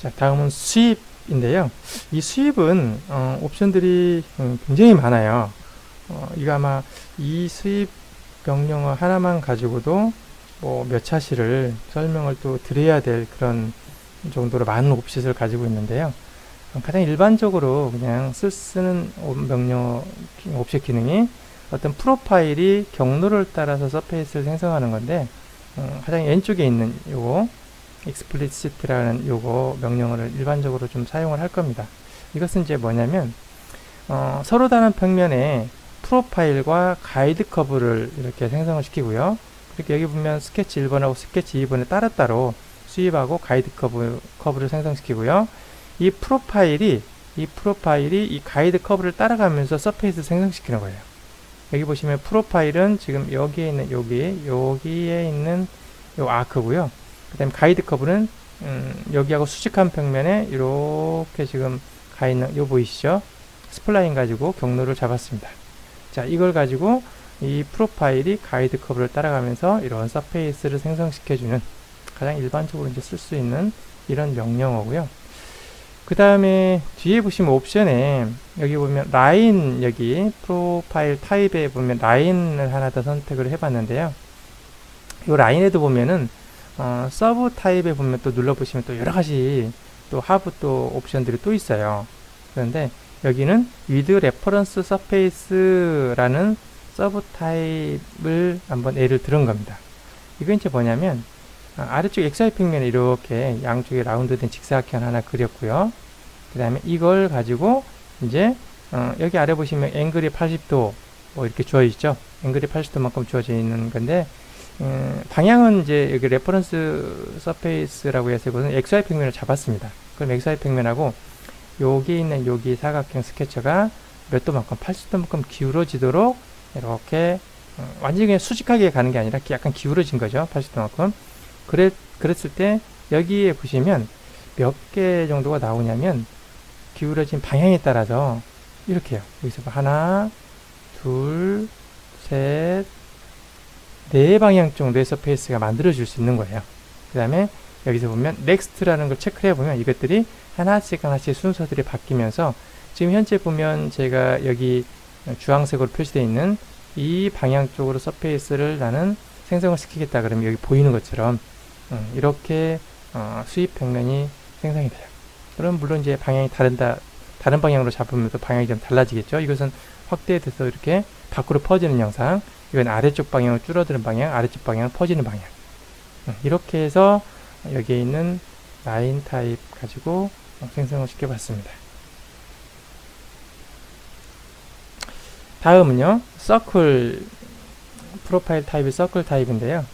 자, 다음은 스윕인데요. 이 스윕은 옵션들이 굉장히 많아요. 이거 아마 이 스윕 명령어 하나만 가지고도 뭐 몇 차시를 설명을 또 드려야 될 그런 정도로 많은 옵션을 가지고 있는데요. 가장 일반적으로 그냥 쓰는 명령어 옵션 기능이 어떤 프로파일이 경로를 따라서 서페이스를 생성하는 건데, 가장 왼쪽에 있는 요거 explicit라는 요거 명령어를 일반적으로 좀 사용을 할 겁니다. 이것은 이제 뭐냐면 서로 다른 평면에 프로파일과 가이드 커브를 이렇게 생성을 시키고요. 그렇게 여기 보면 스케치 1번하고 스케치 2번에 따로따로 수입하고 가이드 커브를 생성시키고요. 이 프로파일이 이 가이드 커브를 따라가면서 서페이스 생성시키는 거예요. 여기 보시면 프로파일은 지금 여기에 있는 여기에 있는 요 아크고요. 그 다음에 가이드 커브는 여기하고 수직한 평면에 이렇게 지금 가 있는 요 보이시죠? 스플라인 가지고 경로를 잡았습니다. 자, 이걸 가지고 이 프로파일이 가이드 커브를 따라가면서 이런 서페이스를 생성시켜주는 가장 일반적으로 이제 쓸 수 있는 이런 명령어고요. 그 다음에 뒤에 보시면 옵션에 여기 보면 라인, 여기 프로파일 타입에 보면 라인을 하나 더 선택을 해봤는데요. 이 라인에도 보면은 서브 타입에 보면 또 눌러보시면 또 여러가지 또 하부 또 옵션들이 또 있어요. 그런데 여기는 with reference surface라는 서브 타입을 한번 예를 들은 겁니다. 이건 이제 뭐냐면 아래쪽 XY 평면에 이렇게 양쪽에 라운드된 직사각형 하나 그렸고요. 그 다음에 이걸 가지고 이제 여기 아래 보시면 앵글이 80도 뭐 이렇게 주어 있죠. 앵글이 80도만큼 주어져 있는 건데 방향은 이제 여기 레퍼런스 서페이스라고 해서 이거는 XY 평면을 잡았습니다. 그럼 XY 평면하고 여기 있는 여기 사각형 스케쳐가 몇 도만큼 80도만큼 기울어지도록 이렇게 완전히 그냥 수직하게 가는 게 아니라 약간 기울어진 거죠. 80도만큼. 그랬을 때 여기에 보시면 몇 개 정도가 나오냐면 기울어진 방향에 따라서 이렇게요. 여기서 하나, 둘, 셋, 네 방향 정도의 서페이스가 만들어질 수 있는 거예요. 그 다음에 여기서 보면 next라는 걸 체크를 해보면 이것들이 하나씩 순서들이 바뀌면서 지금 현재 보면 제가 여기 주황색으로 표시되어 있는 이 방향 쪽으로 서페이스를 나는 생성을 시키겠다 그러면 여기 보이는 것처럼 이렇게 수입 평면이 생성이 돼요. 그럼 물론 이제 방향이 다른 방향으로 잡으면 또 방향이 좀 달라지겠죠. 이것은 확대돼서 이렇게 밖으로 퍼지는 영상, 이건 아래쪽 방향으로 줄어드는 방향, 아래쪽 방향으로 퍼지는 방향. 이렇게 해서 여기에 있는 라인 타입 가지고 생성을 시켜봤습니다. 다음은요, 서클 프로파일 타입이 서클 타입인데요.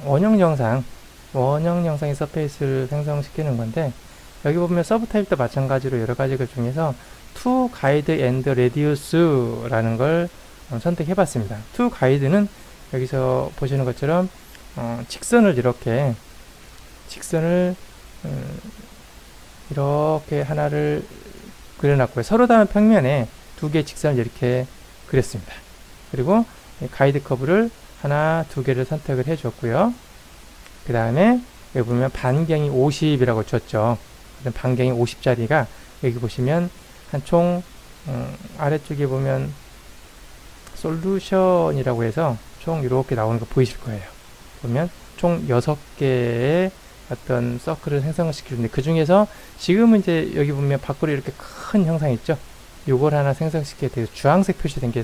원형 영상의 서페이스를 생성시키는 건데, 여기 보면 서브 타입도 마찬가지로 여러 가지 것 중에서 to guide and reduce라는 걸 선택해 봤습니다. to guide는 여기서 보시는 것처럼 직선을 이렇게 하나를 그려놨고요. 서로 다른 평면에 두 개의 직선을 이렇게 그렸습니다. 그리고 가이드 커브를 하나, 두 개를 선택을 해줬고요. 그 다음에 여기 보면 반경이 50이라고 줬죠. 반경이 50짜리가 여기 보시면 한 총 아래쪽에 보면 솔루션이라고 해서 총 이렇게 나오는 거 보이실 거예요. 보면 총 6개의 어떤 서클을 생성을 시키는데 그 중에서 지금은 이제 여기 보면 밖으로 이렇게 큰 형상 있죠. 요걸 하나 생성시키게 돼서 주황색 표시된 게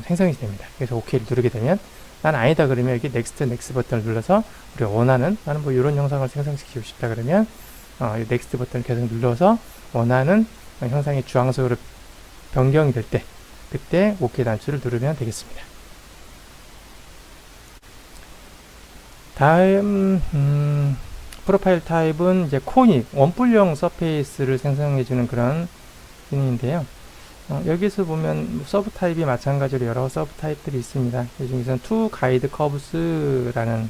생성이 됩니다. 그래서 OK를 누르게 되면 난 아니다 그러면 여기 넥스트 버튼을 눌러서 우리가 나는 뭐 이런 영상을 생성시키고 싶다 그러면 넥스트 버튼을 계속 눌러서 원하는 형상이 주황색으로 변경이 될 때 그때 OK 단추를 누르면 되겠습니다. 다음 프로파일 타입은 이제 코닉 원뿔형 서페이스를 생성해주는 그런 기능인데요. 여기서 보면 서브 타입이 마찬가지로 여러 서브 타입들이 있습니다. 이 중에서는 to guide curves라는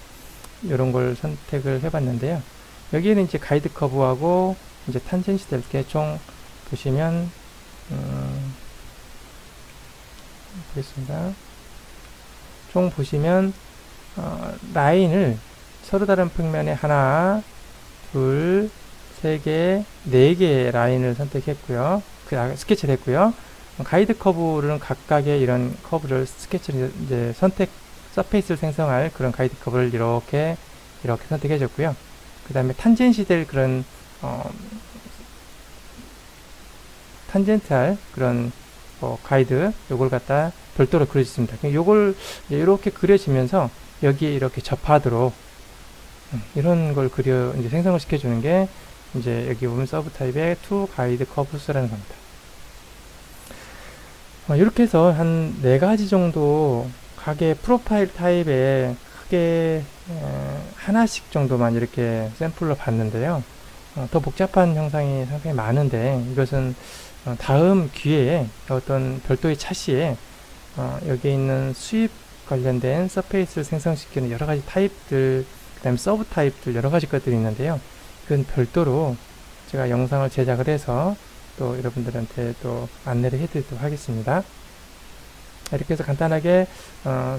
이런 걸 선택을 해봤는데요. 여기에는 이제 가이드 커브하고 이제 탄젠시 될 게 총 보시면 보겠습니다. 총 보시면 라인을 서로 다른 평면에 하나, 둘, 3개, 4개의 라인을 선택했고요. 스케치를 했고요. 가이드 커브는 각각의 이런 커브를 스케치를 이제 서페이스를 생성할 그런 가이드 커브를 이렇게 선택해 줬고요. 그 다음에 탄젠시 될 그런 탄젠트할 그런 가이드 요걸 갖다 별도로 그려줬습니다. 요걸 이렇게 그려지면서 여기에 이렇게 접하도록 이런 걸 이제 생성을 시켜주는 게 이제 여기 보면 서브 타입의 to 가이드 커브스라는 겁니다. 이렇게 해서 한 4가지 정도 각의 프로파일 타입에 크게 하나씩 정도만 이렇게 샘플로 봤는데요. 더 복잡한 형상이 상당히 많은데 이것은 다음 기회에 어떤 별도의 차시에 여기에 있는 수입 관련된 서페이스를 생성시키는 여러가지 타입들, 그 다음에 서브 타입들 여러가지 것들이 있는데요. 그건 별도로 제가 영상을 제작을 해서 또 여러분들한테 또 안내를 해드리도록 하겠습니다. 이렇게 해서 간단하게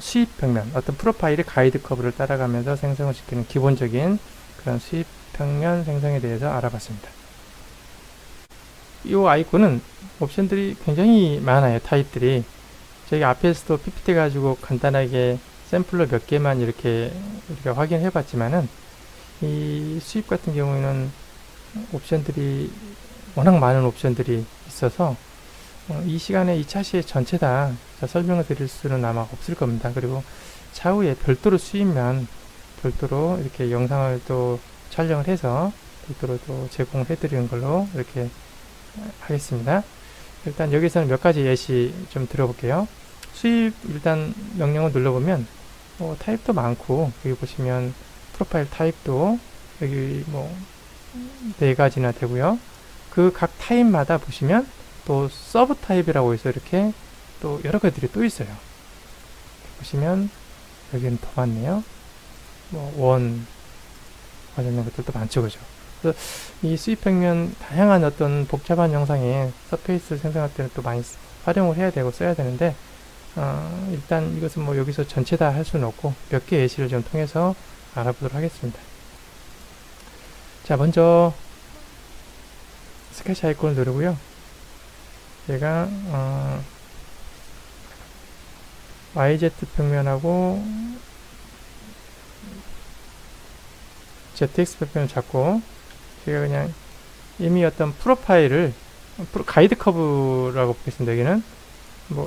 수입 평면, 어떤 프로파일의 가이드 커브를 따라가면서 생성을 시키는 기본적인 그런 수입 평면 생성에 대해서 알아봤습니다. 이 아이콘은 옵션들이 굉장히 많아요. 타입들이. 저희가 앞에서도 PPT 가지고 간단하게 샘플로 몇 개만 이렇게 우리가 확인해 봤지만은 이 수입 같은 경우에는 옵션들이 워낙 많은 옵션들이 있어서 이 시간에 이 차시에 전체 다 설명을 드릴 수는 아마 없을 겁니다. 그리고 차후에 별도로 수입면 별도로 이렇게 영상을 또 촬영을 해서 별도로 또 제공해 드리는 걸로 이렇게 하겠습니다. 일단 여기서는 몇 가지 예시 좀 들어볼게요. 수입 일단 명령을 눌러보면 타입도 많고 여기 보시면 프로파일 타입도 여기 4가지나 되고요. 그 각 타입마다 보시면 또 서브 타입이라고 해서 이렇게 또 여러 가지들이 또 있어요. 보시면 여기는 더 많네요. 원 관련된 것들도 많죠, 그죠? 그래서 이 수입 평면 다양한 어떤 복잡한 영상에 서페이스를 생성할 때는 또 많이 활용을 해야 되고 써야 되는데 일단 이것은 여기서 전체 다 할 수는 없고 몇 개 예시를 좀 통해서 알아보도록 하겠습니다. 자, 먼저 스케치 아이콘을 누르고요. 제가 YZ 평면하고 ZX 평면을 잡고 제가 그냥 이미 어떤 프로파일을 가이드 커브라고 보겠습니다. 여기는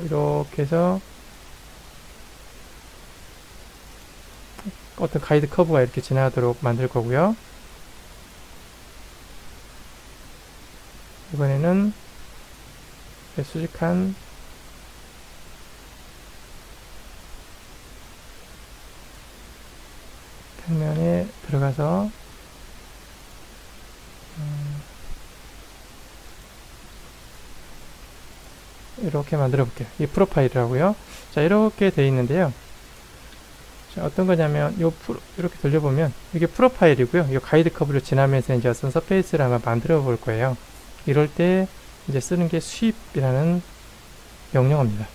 이렇게 해서 어떤 가이드 커브가 이렇게 지나가도록 만들 거고요. 이번에는 수직한 평면에 들어가서 이렇게 만들어 볼게요. 이 프로파일이라고요. 자, 이렇게 되어 있는데요. 자, 어떤 거냐면 이렇게 돌려보면 이게 프로파일이고요. 이 가이드 커브를 지나면서 이제 어떤 서페이스를 아마 만들어 볼 거예요. 이럴 때 이제 쓰는 게 수입이라는 명령어입니다.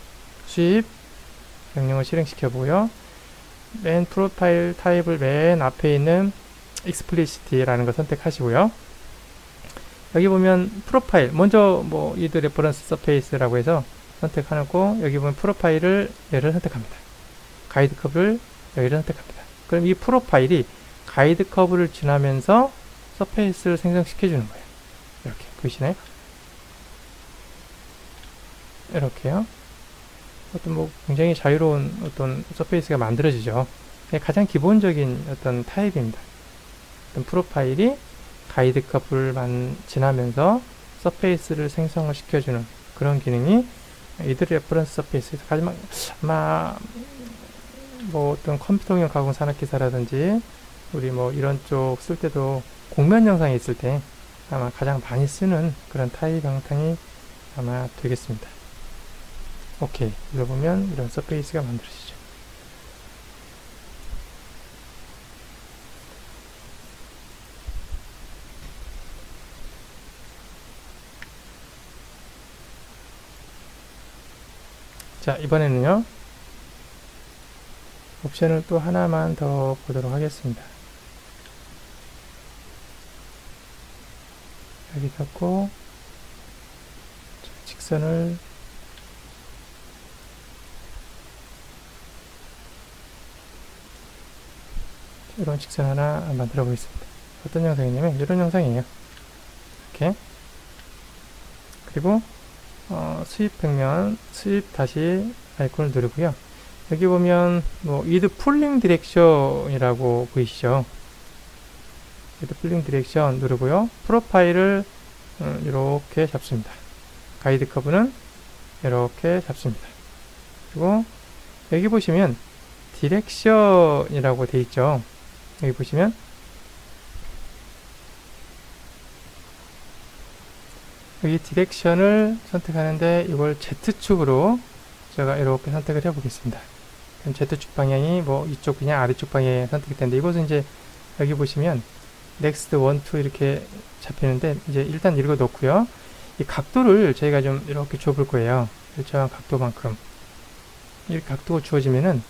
수입 명령을 실행시켜 보고요. 맨 프로파일 타입을 맨 앞에 있는 explicit라는 걸 선택하시고요. 여기 보면 프로파일 먼저 이드 레퍼런스 서페이스라고 해서 선택하고 여기 보면 프로파일을 얘를 선택합니다. 가이드 커브를 여기를 선택합니다. 그럼 이 프로파일이 가이드 커브를 지나면서 서페이스를 생성시켜 주는 거예요. 이렇게 보이시나요? 이렇게요. 어떤 굉장히 자유로운 어떤 서페이스가 만들어지죠. 가장 기본적인 어떤 타입입니다. 어떤 프로파일이 가이드 커브를 지나면서 서페이스를 생성을 시켜주는 그런 기능이 이드 레퍼런스 서페이스에서 아마 어떤 컴퓨터용 가공 산업기사라든지 우리 이런 쪽 쓸 때도 공면 영상이 있을 때 아마 가장 많이 쓰는 그런 타입 형상이 아마 되겠습니다. 오케이. 눌러보면 이런 서페이스가 만들어지죠. 자, 이번에는요. 옵션을 또 하나만 더 보도록 하겠습니다. 여기 잡고 직선을 이런 직선 하나 만들어 보겠습니다. 어떤 영상이냐면 이런 영상이에요. 이렇게. 그리고 수입 평면, 수입 다시 아이콘을 누르고요. 여기 보면 뭐 with pulling direction이라고 보이시죠? with pulling direction 누르고요. 프로파일을 이렇게 잡습니다. 가이드 커브는 이렇게 잡습니다. 그리고 여기 보시면 디렉션이라고 되어 있죠. 여기 보시면 여기 디렉션을 선택하는데 이걸 Z축으로 제가 이렇게 선택을 해 보겠습니다. 그럼 Z축 방향이 뭐 이쪽 그냥 아래쪽 방향에 선택이 되는데 이것은 이제 여기 보시면 next 1, 2 이렇게 잡히는데 이제 일단 읽어 놓고요. 이 각도를 저희가 좀 이렇게 줘 볼 거예요. 일정한 각도만큼. 이 각도가 주어지면은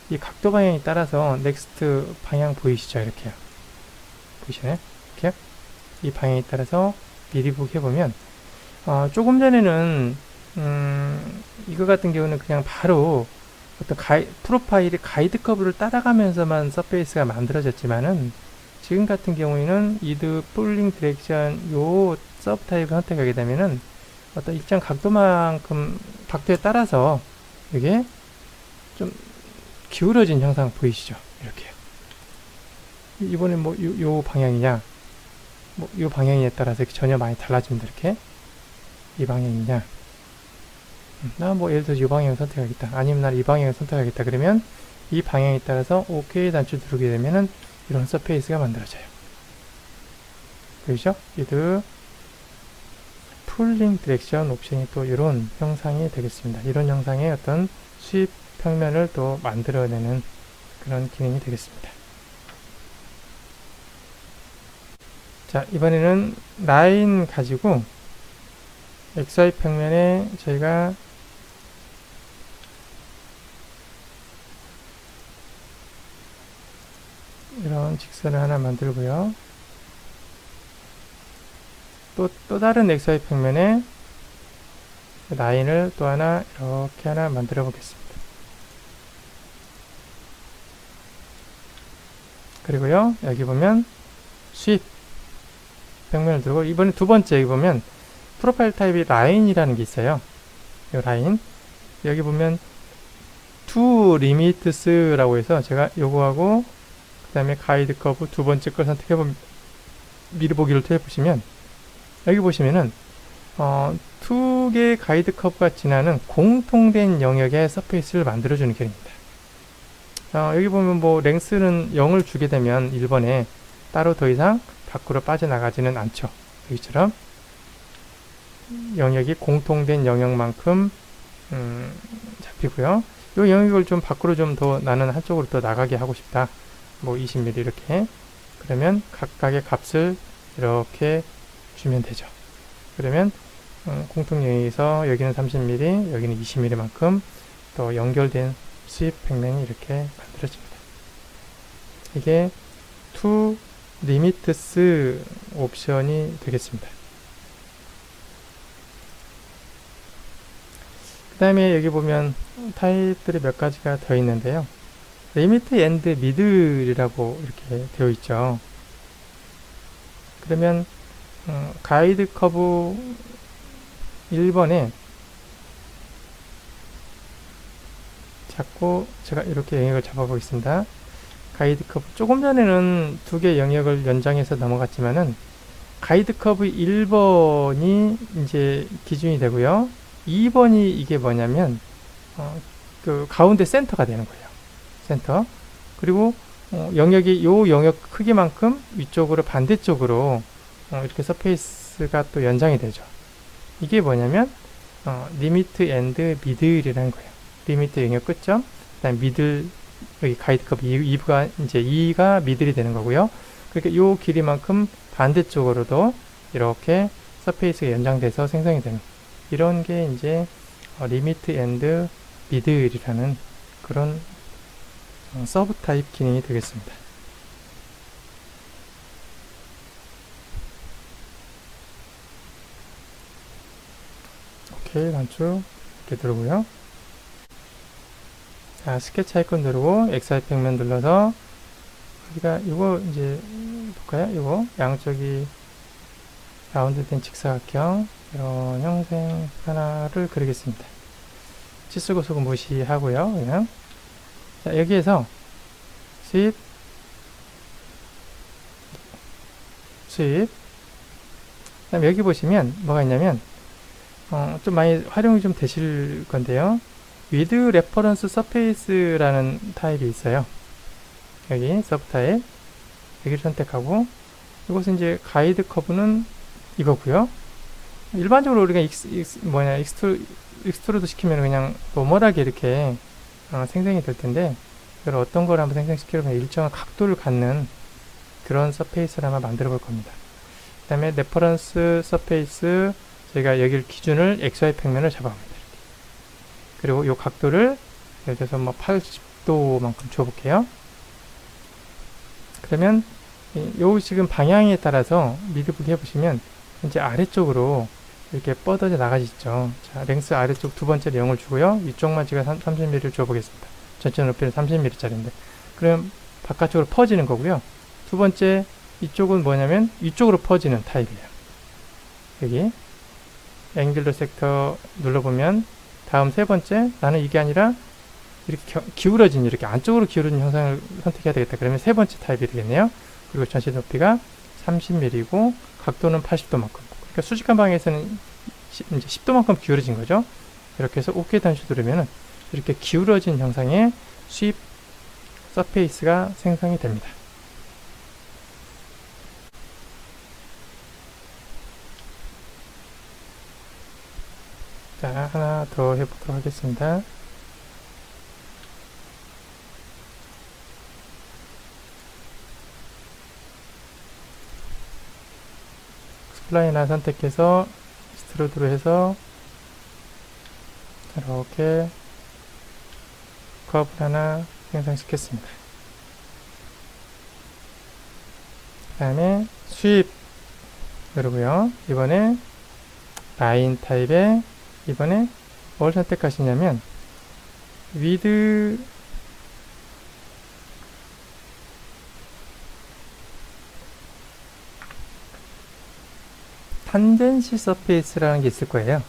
이 각도 방향에 따라서 next 방향 보이시죠? 이렇게요. 보이시나요? 이렇게 이 방향에 따라서 미리 보기 해보면 조금 전에는 이거 같은 경우는 그냥 바로 어떤 프로파일의 가이드 커브를 따라가면서만 서페이스가 만들어졌지만은 지금 같은 경우에는 이드 폴링 디렉션 요 서브 타입을 선택하게 되면은 어떤 일정 각도만큼 각도에 따라서 이게 좀 기울어진 형상 보이시죠? 이렇게 이번엔 뭐 요 방향이냐 뭐 요 방향에 따라서 이렇게 전혀 많이 달라집니다. 이렇게 이 방향이냐 나 뭐 예를 들어서 이 방향을 선택하겠다 아니면 난 이 방향을 선택하겠다 그러면 이 방향에 따라서 OK 단추 누르게 되면은 이런 서페이스가 만들어져요. 보이죠? 이드 풀링 디렉션 옵션이 또 이런 형상이 되겠습니다. 이런 형상의 어떤 수입 평면을 또 만들어내는 그런 기능이 되겠습니다. 자, 이번에는 라인 가지고 XY 평면에 저희가 이런 직선을 하나 만들고요. 또 다른 XY 평면에 라인을 또 하나 이렇게 하나 만들어 보겠습니다. 그리고요, 여기 보면 수입 평면을 두고 이번에 두 번째 여기 보면 프로파일 타입이 라인이라는 게 있어요. 이 라인 여기 보면 to limits라고 해서 제가 요거하고 그 다음에 가이드 커브 두 번째 걸 선택해 보면 미리 보기를 통해 보시면 여기 보시면은 두 개의 가이드 커브가 지나는 공통된 영역의 서페이스를 만들어주는 기능입니다. 여기 보면 뭐 랭스는 0을 주게 되면 1번에 따로 더 이상 밖으로 빠져나가지는 않죠. 여기처럼 영역이 공통된 영역만큼 잡히고요. 이 영역을 좀 밖으로 좀 더 나는 한쪽으로 더 나가게 하고 싶다. 뭐 20mm 이렇게 그러면 각각의 값을 이렇게 주면 되죠. 그러면 공통 영역에서 여기는 30mm, 여기는 20mm만큼 또 연결된 수입 평면이 이렇게 만들어집니다. 이게 to limits 옵션이 되겠습니다. 그 다음에 여기 보면 타입들이 몇 가지가 더 있는데요. limit and middle이라고 이렇게 되어 있죠. 그러면 가이드 커브 1번에 잡고 제가 이렇게 영역을 잡아보겠습니다. 가이드 커브 조금 전에는 두 개 영역을 연장해서 넘어갔지만은 가이드 커브 1번이 이제 기준이 되고요. 2번이 이게 뭐냐면 그 가운데 센터가 되는 거예요. 센터. 그리고 영역이 요 영역 크기만큼 위쪽으로 반대쪽으로 이렇게 서페이스가 또 연장이 되죠. 이게 뭐냐면 리미트 앤드 미들이라는 거예요. 리미트 영역 끝점, 그다음 미들 여기 가이드 커브 2가 이제 2가 미들이 되는 거고요. 그러니까 요 길이만큼 반대쪽으로도 이렇게 서페이스가 연장돼서 생성이 되는 이런 게 이제 리미트 앤드 미들이라는 그런 서브 타입 기능이 되겠습니다. 오케이, 단축 이렇게 누르고요. 자, 스케치 아이콘 누르고 XY 평면 눌러서 우리가 이거 이제 볼까요? 이거 양쪽이 라운드된 직사각형 이런 형생 하나를 그리겠습니다. 치수고속은 무시하고요. 그냥 자, 여기에서 수입 그다음 여기 보시면 뭐가 있냐면 좀 많이 활용이 좀 되실 건데요. with reference surface라는 타입이 있어요. 여기 서브 타입 여기를 선택하고 이것은 이제 가이드 커브는 이거고요. 일반적으로 우리가 익스트루드 시키면 그냥 노멀하게 이렇게 생성이 될 텐데 이걸 어떤 걸 한번 생성시키려면 일정한 각도를 갖는 그런 서페이스를 아마 만들어 볼 겁니다. 그 다음에 레퍼런스 서페이스 저희가 여기를 기준을 XY 평면을 잡아봅니다. 그리고 이 각도를 예를 들어서 뭐 80도만큼 줘볼게요. 그러면 요 지금 방향에 따라서 미드북 해보시면 이제 아래쪽으로 이렇게 뻗어져 나가시죠. 자, 랭스 아래쪽 두 번째로 0을 주고요. 위쪽만 제가 30mm를 줘보겠습니다. 전체 높이는 30mm짜리인데 그럼 바깥쪽으로 퍼지는 거고요. 두 번째 이쪽은 뭐냐면 위쪽으로 퍼지는 타입이에요. 여기 앵글러 섹터 눌러보면 다음 세 번째 나는 이게 아니라 이렇게 기울어진 이렇게 안쪽으로 기울어진 형상을 선택해야 되겠다. 그러면 세 번째 타입이 되겠네요. 그리고 전체 높이가 30mm고 각도는 80도만큼. 그러니까 수직한 방향에서는 이제 10도만큼 기울어진 거죠. 이렇게 해서 OK 단추 누르면은 이렇게 기울어진 형상의 수입 서페이스가 생성이 됩니다. 자, 하나 더 해보도록 하겠습니다. 스플라인을 선택해서 스트로드로 해서 이렇게 커브를 하나 생성시켰습니다. 그 다음에 수입 누르고요. 이번에 라인 타입에 이번에 뭘 선택하시냐면 with 탄젠시 서페이스라는 게 있을 거예요.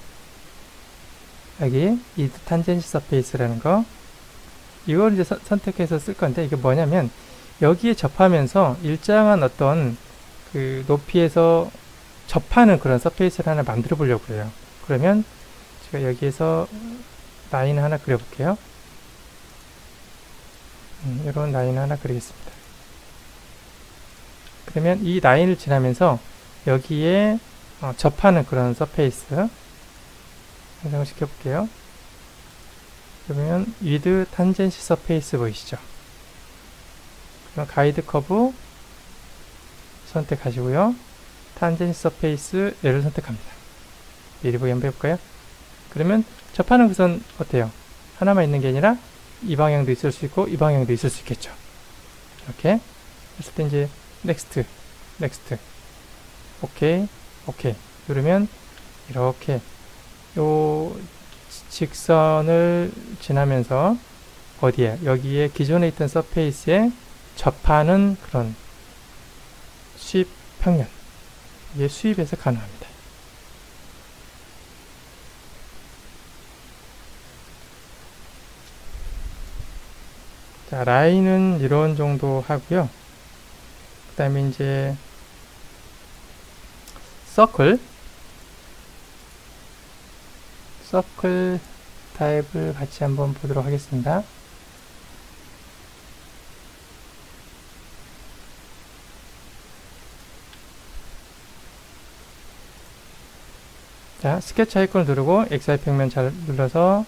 여기 with 탄젠시 서페이스라는 거 이걸 이제 선택해서 쓸 건데 이게 뭐냐면 여기에 접하면서 일정한 어떤 그 높이에서 접하는 그런 서페이스를 하나 만들어 보려고 해요. 그러면 제가 여기에서 라인을 하나 그려볼게요. 이런 라인을 하나 그리겠습니다. 그러면 이 라인을 지나면서 여기에 접하는 그런 서페이스 생성을 시켜볼게요. 그러면 with 탄젠시 서페이스 보이시죠? 그럼 가이드 커브 선택하시고요. 탄젠시 서페이스 얘를 선택합니다. 미리 보기 한번 해볼까요? 그러면 접하는 것은 어때요? 하나만 있는 게 아니라 이 방향도 있을 수 있고 이 방향도 있을 수 있겠죠. 이렇게 했을 때 이제 넥스트 오케이 누르면 이렇게 요 직선을 지나면서 어디에 여기에 기존에 있던 서페이스에 접하는 그런 수입 평면 이게 수입에서 가능합니다. 자, 라인은 이런 정도 하고요. 그 다음에 이제 서클 타입을 같이 한번 보도록 하겠습니다. 자, 스케치 아이콘을 누르고 XY 평면 잘 눌러서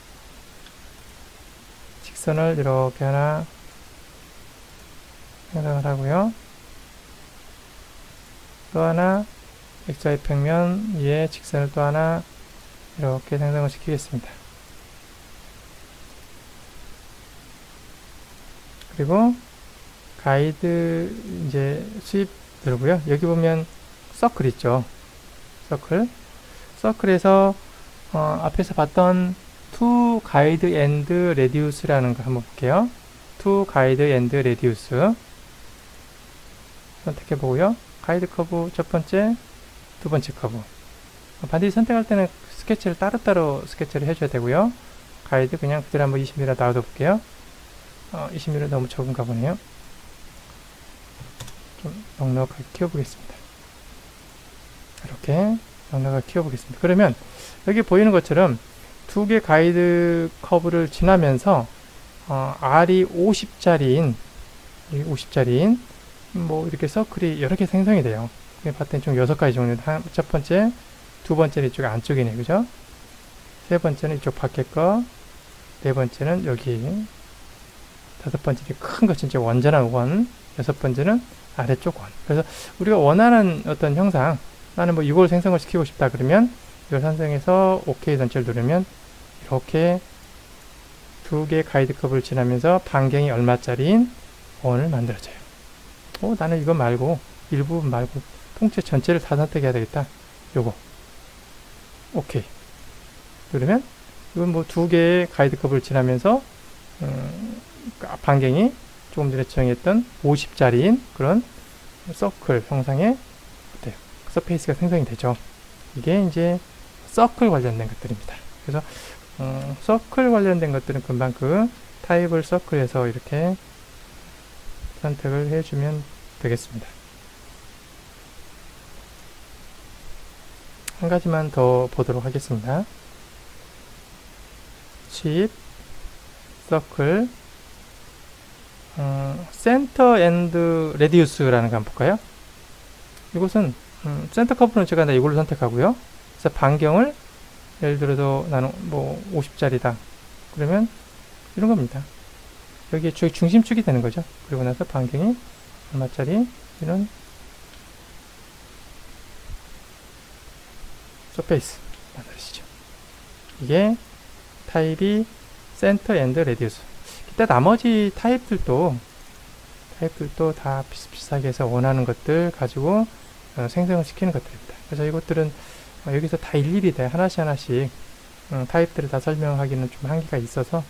직선을 이렇게 하나 생성을 하고요. 또 하나 XY 평면 위에 직선을 또 하나 이렇게 생성을 시키겠습니다. 그리고 가이드 이제 수입 누르고요. 여기 보면 서클 있죠. 서클에서 앞에서 봤던 to guide and reduce라는 거 한번 볼게요. to guide and reduce 선택해 보고요. 가이드 커브 첫 번째, 두 번째 커브. 반드시 선택할 때는 스케치를 따로따로 스케치를 해줘야 되고요. 가이드 그냥 그대로 한번 20mm 놔둬 볼게요. 20mm 너무 적은가 보네요. 좀 넉넉하게 키워보겠습니다. 이렇게 넉넉하게 키워보겠습니다. 그러면 여기 보이는 것처럼 두 개 가이드 커브를 지나면서 R이 50짜리인 뭐 이렇게 서클이 여러 개 생성이 돼요. 봤더니 총 6가지 종류. 첫 번째, 두 번째는 이쪽 안쪽이네, 그죠? 세 번째는 이쪽 밖에 거, 네 번째는 여기, 다섯 번째는 큰 거 진짜 완전한 원, 여섯 번째는 아래쪽 원. 그래서 우리가 원하는 어떤 형상, 나는 뭐 이걸 생성을 시키고 싶다 그러면 이걸 생성해서 OK 전체를 누르면 이렇게 두 개 가이드 커브를 지나면서 반경이 얼마짜리인 원을 만들어줘요. 나는 이거 말고 일부분 말고 통째 전체를 다 선택해야 되겠다. 요거 오케이 누르면 이건 뭐 두 개의 가이드 커브를 지나면서 반경이 조금 전에 지정했던 50짜리인 그런 서클 형상의 어때요? 서페이스가 생성이 되죠. 이게 이제 서클 관련된 것들입니다. 그래서 서클 관련된 것들은 금방 그 타입을 서클에서 이렇게 선택을 해주면 되겠습니다. 한 가지만 더 보도록 하겠습니다. 칩, 서클, 센터 앤드 레디우스라는 거 한번 볼까요? 이것은 센터 커브는 제가 이걸로 선택하고요. 그래서 반경을 예를 들어서 나는 뭐 50짜리다. 그러면 이런 겁니다. 여기에 중심축이 되는 거죠. 그리고 나서 반경이 얼마짜리 이런 서페이스 만들어지죠. 이게 타입이 센터 앤드 레디우스. 이따 나머지 타입들도 다 비슷비슷하게 해서 원하는 것들 가지고 생성을 시키는 것들입니다. 그래서 이것들은 여기서 다 일일이 하나씩 타입들을 다 설명하기는 좀 한계가 있어서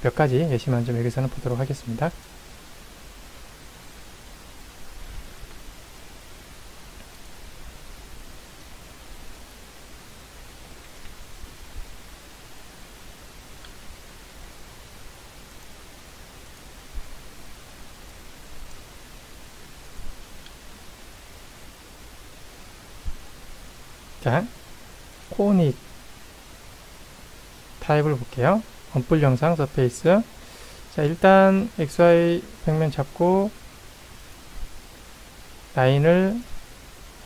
몇 가지 예시만 좀 여기서는 보도록 하겠습니다. 자, 코닉 타입을 볼게요. 원뿔 영상 서페이스. 자, 일단 XY 평면 잡고 라인을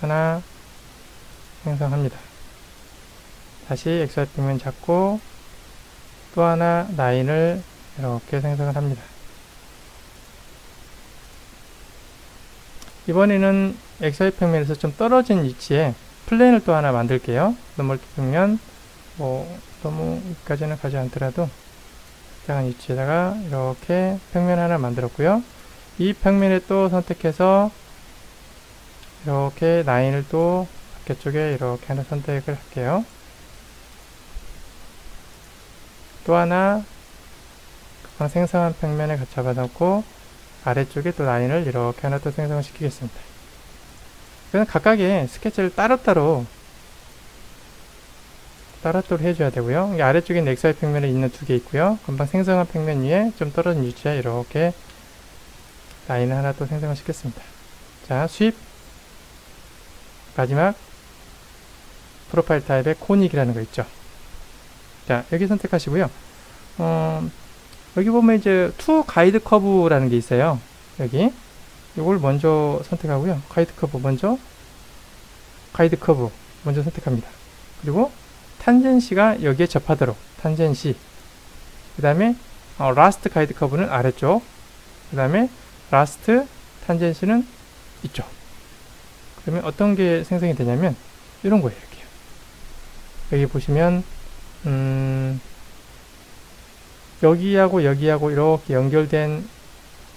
하나 생성합니다. 다시 XY 평면 잡고 또 하나 라인을 이렇게 생성을 합니다. 이번에는 XY 평면에서 좀 떨어진 위치에 플레인을 또 하나 만들게요. 멀티 평면 너무 여기까지는 가지 않더라도 적당한 위치에다가 이렇게 평면 하나 만들었고요. 이 평면에 또 선택해서 이렇게 라인을 또 밖에 쪽에 이렇게 하나 선택을 할게요. 또 하나 금방 생성한 평면에 잡아놓고 아래쪽에 또 라인을 이렇게 하나 또 생성을 시키겠습니다. 그냥 각각의 스케치를 따로따로 해줘야 되고요. 이 아래쪽에 XY 평면에 있는 두 개 있고요. 금방 생성한 평면 위에 좀 떨어진 위치에 이렇게 라인을 하나 또 생성을 시켰습니다. 자, 수입 마지막 프로파일 타입의 코닉이라는 거 있죠. 자, 여기 선택하시고요. 여기 보면 이제 투 가이드 커브라는 게 있어요. 여기 이걸 먼저 선택하고요. 가이드 커브 먼저 선택합니다. 그리고 탄젠시가 여기에 접하도록 탄젠시, 그 다음에 라스트 가이드 커브는 아래쪽, 그 다음에 라스트 탄젠시는 이쪽. 그러면 어떤 게 생성이 되냐면 이런 거예요. 이렇게요. 여기 보시면 여기하고 이렇게 연결된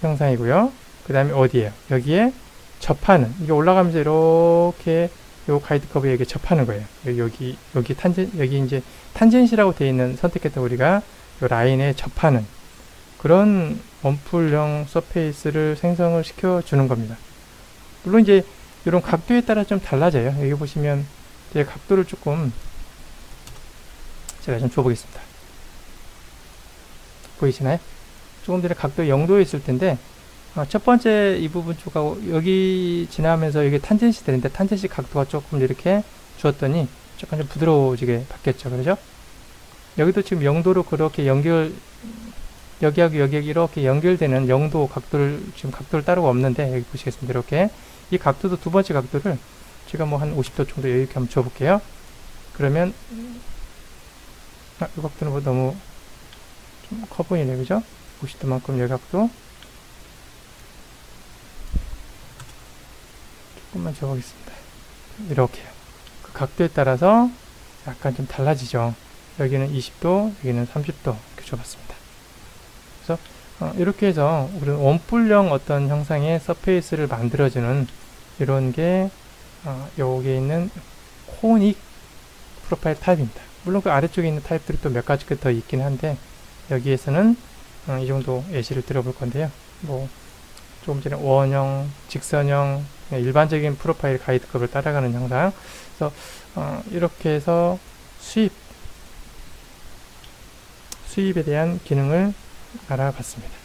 형상이고요. 그 다음에 어디에요? 여기에 접하는, 이게 올라가면서 이렇게 요 가이드 커브 여기 접하는 거예요. 여기 탄젠, 여기 이제 탄젠시라고 되어 있는 선택했던 우리가 요 라인에 접하는 그런 원풀형 서페이스를 생성을 시켜 주는 겁니다. 물론 이제 이런 각도에 따라 좀 달라져요. 여기 보시면 제 각도를 조금 제가 좀 줘보겠습니다. 보이시나요? 조금 전에 각도 0도에 있을 텐데 첫 번째 이 부분 쪽하고 여기 지나면서 여기 탄젠시 되는데 탄젠시 각도가 조금 이렇게 주었더니 조금 좀 부드러워지게 바뀌었죠. 그러죠? 여기도 지금 0도로 그렇게 여기하고 여기 이렇게 연결되는 0도 각도를 지금 각도를 따르고 없는데 여기 보시겠습니다. 이렇게 이 각도도 두 번째 각도를 제가 뭐 한 50도 정도 이렇게 한번 줘볼게요. 그러면 이 각도는 뭐 너무 좀 커 보이네, 그죠? 50도만큼 여기 각도 조금만 줘보겠습니다. 이렇게요. 그 각도에 따라서 약간 좀 달라지죠. 여기는 20도, 여기는 30도 이렇게 줘봤습니다. 그래서 이렇게 해서 우리는 원뿔형 어떤 형상의 서페이스를 만들어주는 이런 게 여기에 있는 코닉 프로파일 타입입니다. 물론 그 아래쪽에 있는 타입들이 또 몇 가지 더 있긴 한데 여기에서는 이 정도 예시를 들어볼 건데요. 뭐 조금 전에 원형, 직선형, 일반적인 프로파일 가이드 컵을 따라가는 형상. 그래서 이렇게 해서 수입에 대한 기능을 알아봤습니다.